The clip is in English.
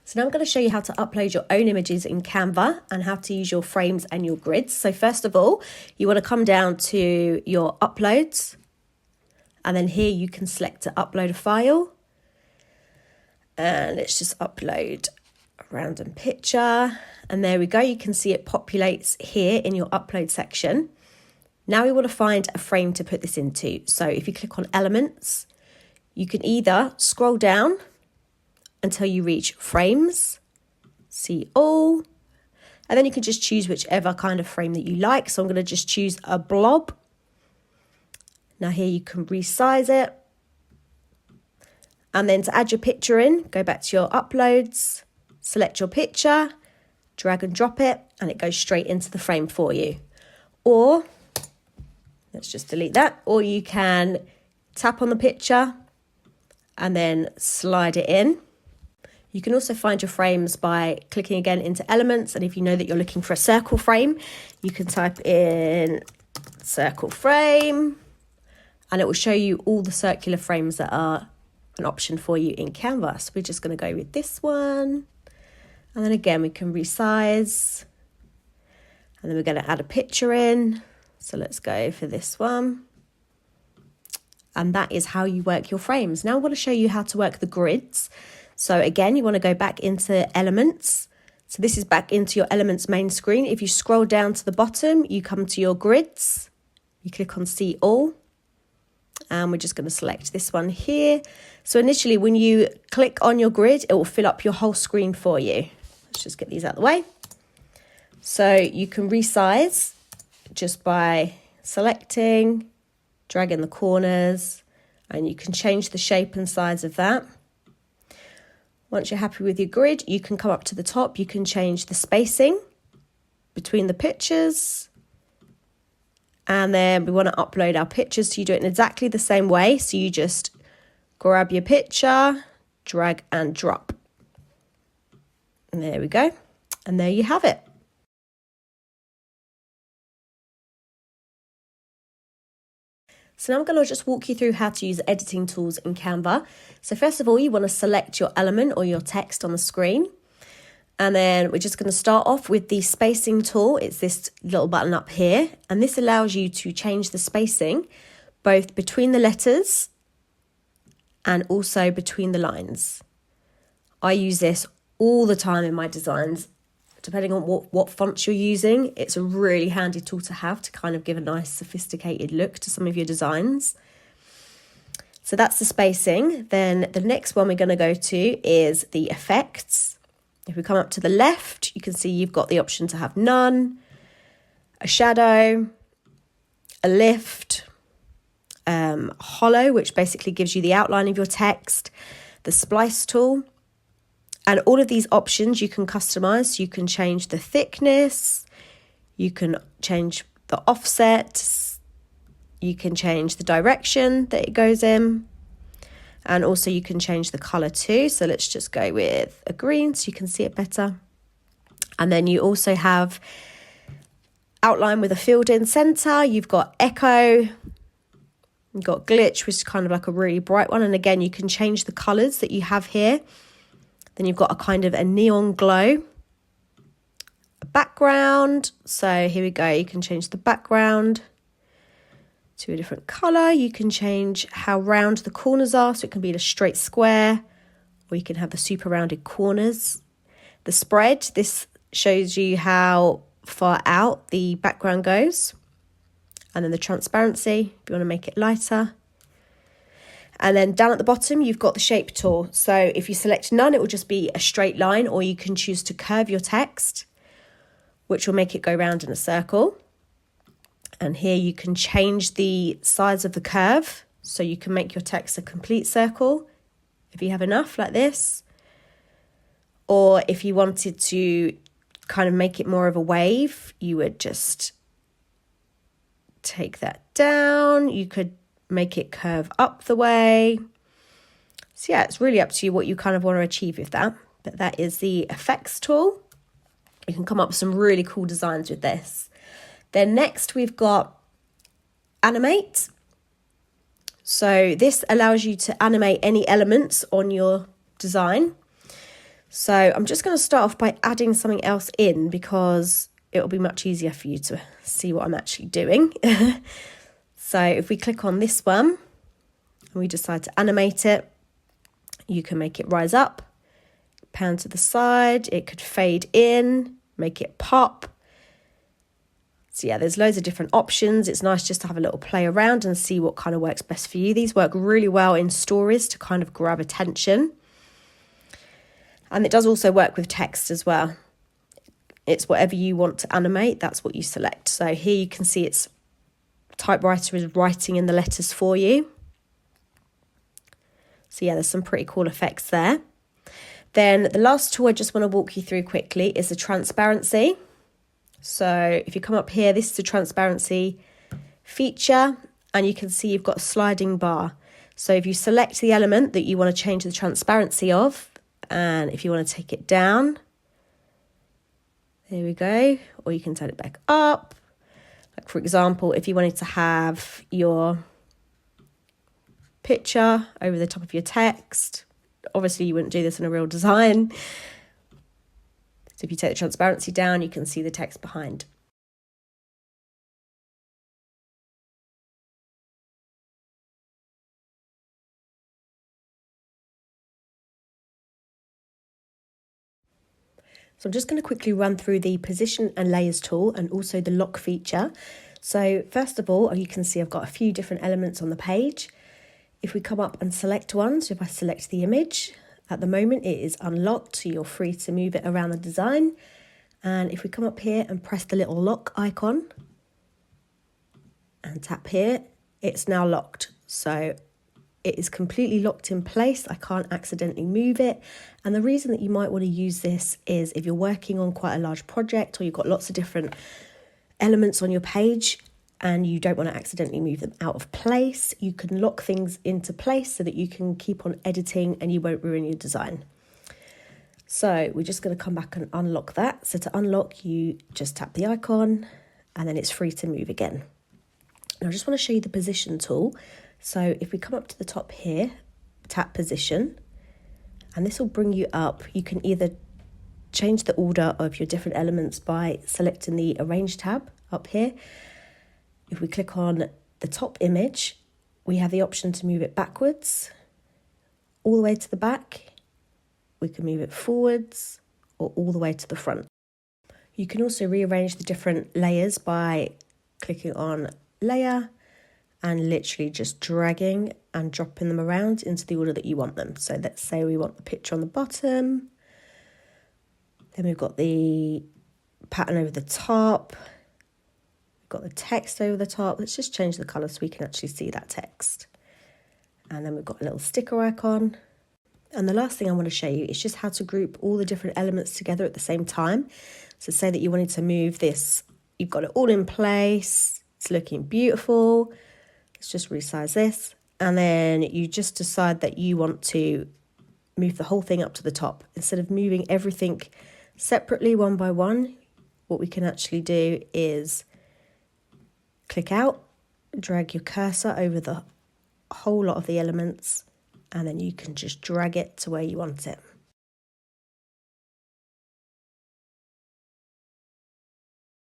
So now I'm going to show you how to upload your own images in Canva and how to use your frames and your grids. So first of all, you want to come down to your uploads, and then here you can select to upload a file. And let's just upload a random picture. And there we go. You can see it populates here in your upload section. Now we want to find a frame to put this into. So if you click on elements, you can either scroll down until you reach frames, see all, and then you can just choose whichever kind of frame that you like. So I'm going to just choose a blob. Now here you can resize it. And then to add your picture in, go back to your uploads, select your picture, drag and drop it, and it goes straight into the frame for you. Or, let's just delete that, or you can tap on the picture and then slide it in. You can also find your frames by clicking again into elements, and if you know that you're looking for a circle frame, you can type in circle frame, and it will show you all the circular frames that are an option for you in Canva. So we're just going to go with this one, and then again we can resize, and then we're going to add a picture in. So let's go for this one. And that is how you work your frames. Now I want to show you how to work the grids. So again, you want to go back into elements. So this is back into your elements main screen. If you scroll down to the bottom, you come to your grids. You click on see all. And we're just going to select this one here. So initially when you click on your grid, it will fill up your whole screen for you. Let's just get these out of the way. So you can resize just by selecting, dragging the corners, and you can change the shape and size of that. Once you're happy with your grid, you can come up to the top. You can change the spacing between the pictures. And then we want to upload our pictures. So you do it in exactly the same way. So you just grab your picture, drag and drop. And there we go. And there you have it. So now I'm going to just walk you through how to use editing tools in Canva. So first of all, you want to select your element or your text on the screen. And then we're just going to start off with the spacing tool. It's this little button up here. And this allows you to change the spacing both between the letters and also between the lines. I use this all the time in my designs. Depending on what fonts you're using, it's a really handy tool to have to kind of give a nice sophisticated look to some of your designs. So that's the spacing. Then the next one we're going to go to is the effects. If we come up to the left, you can see you've got the option to have none, a shadow, a lift, hollow, which basically gives you the outline of your text, the splice tool. And all of these options you can customize. You can change the thickness, you can change the offset, you can change the direction that it goes in, and also you can change the color too. So let's just go with a green so you can see it better. And then you also have outline with a filled in center. You've got echo, you've got glitch, which is kind of like a really bright one. And again, you can change the colors that you have here. Then you've got a kind of a neon glow, a background. So here we go. You can change the background to a different color. You can change how round the corners are. So it can be a straight square, or you can have the super rounded corners. The spread, this shows you how far out the background goes. And then the transparency, if you want to make it lighter. And then down at the bottom, you've got the shape tool. So if you select none, it will just be a straight line, or you can choose to curve your text, which will make it go round in a circle. And here you can change the size of the curve. So you can make your text a complete circle if you have enough, like this. Or if you wanted to kind of make it more of a wave, you would just take that down. You could make it curve up the way. So yeah, it's really up to you what you kind of want to achieve with that. But that is the effects tool. You can come up with some really cool designs with this. Then next we've got animate. So this allows you to animate any elements on your design. So I'm just going to start off by adding something else in because it'll be much easier for you to see what I'm actually doing. So if we click on this one and we decide to animate it, you can make it rise up, pan to the side, it could fade in, make it pop. So yeah, there's loads of different options. It's nice just to have a little play around and see what kind of works best for you. These work really well in stories to kind of grab attention. And it does also work with text as well. It's whatever you want to animate, that's what you select. So here you can see its typewriter is writing in the letters for you. So yeah, there's some pretty cool effects there. Then the last tool I just want to walk you through quickly is the transparency. So if you come up here, this is the transparency feature, and you can see you've got a sliding bar. So if you select the element that you want to change the transparency of, and if you want to take it down, there we go, or you can turn it back up. Like for example, if you wanted to have your picture over the top of your text, obviously you wouldn't do this in a real design. So if you take the transparency down, you can see the text behind. So I'm just going to quickly run through the position and layers tool and also the lock feature. So first of all, you can see I've got a few different elements on the page. If we come up and select one, so if I select the image, at the moment it is unlocked, so you're free to move it around the design. And if we come up here and press the little lock icon and tap here, it's now locked. So it is completely locked in place. I can't accidentally move it. And the reason that you might want to use this is if you're working on quite a large project or you've got lots of different elements on your page and you don't want to accidentally move them out of place, you can lock things into place so that you can keep on editing and you won't ruin your design. So we're just going to come back and unlock that. So to unlock, you just tap the icon and then it's free to move again. And I just want to show you the position tool. So if we come up to the top here, tap position, and this will bring you up. You can either change the order of your different elements by selecting the arrange tab up here. If we click on the top image, we have the option to move it backwards, all the way to the back. We can move it forwards or all the way to the front. You can also rearrange the different layers by clicking on layer and literally just dragging and dropping them around into the order that you want them. So let's say we want the picture on the bottom. Then we've got the pattern over the top. We've got the text over the top. Let's just change the colour so we can actually see that text. And then we've got a little sticker icon. And the last thing I want to show you is just how to group all the different elements together at the same time. So say that you wanted to move this, you've got it all in place, it's looking beautiful. Let's just resize this. And then you just decide that you want to move the whole thing up to the top. Instead of moving everything separately one by one, what we can actually do is click out, drag your cursor over the whole lot of the elements, and then you can just drag it to where you want it.